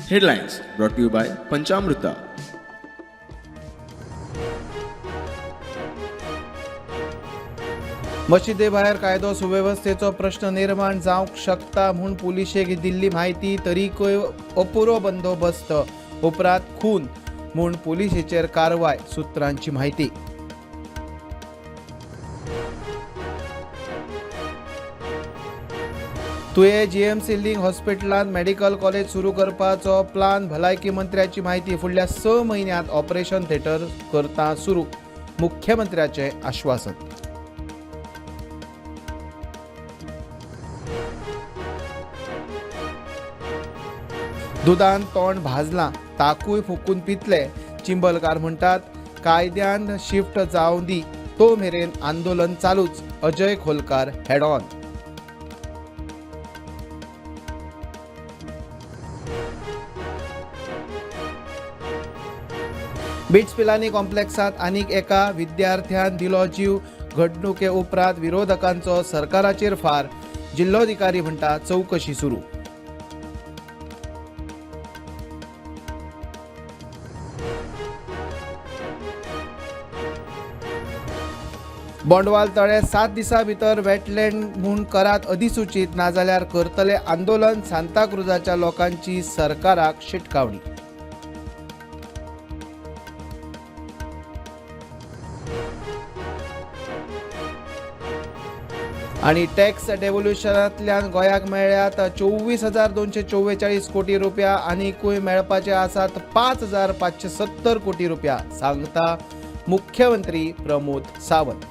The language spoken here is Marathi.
Headlines brought to you by Panchamrita. मशिदे भायर कायदो सुवेवस्थेचो प्रश्न निर्माण जावंक शकता म्हूण पुलिशेक दिल्ली म्हायती, तरीकय अपुरो बंदोबस्त, उपरांत खून म्हूण पुलिशेचेर कारवाय, सुत्रांची म्हायती. तुये जीएमसी लिंक हॉस्पिटलांत मेडिकल कॉलेज सुरू करपाचो प्लान, भलायकी मंत्र्याची म्हायती. फुडल्या 6 म्हयन्यांत ऑपरेशन थिएटर करता सुरू, मुख्यमंत्र्याचे आश्वासन. दुदान तोंड भाजलां, ताकूय फुकून पितले, चिंबलकार म्हणटात. कायद्यान शिफ्ट जावं दी, तो मेरेन आंदोलन चालूच, अजय खोलकार हेड ऑन. बिट्स पिलानी कॉम्प्लेक्सात आनीक एका विद्यार्थ्यान दिलो जीव. घडणुके उपरांत विरोधकांचो सरकाराचेर फार, जिल्लोधिकारी म्हणटा चवकशी सुरू. बोंडवाल तळे 7 दिसां भितर वेटलँड म्हूण करात अधिसुचीत, नाजाल्यार करतले आंदोलन, सांताक्रुजाच्या लोकांची सरकाराक शिटकावणी. आणि टॅक्स डेव्होल्युशनांतल्यान गोंयाक मेळ्ळ्यात 24,244 कोटी रुपया, आनीकूय मेळपाचे आसात 5,570 कोटी रुपया, सांगता मुख्यमंत्री प्रमोद सावंत.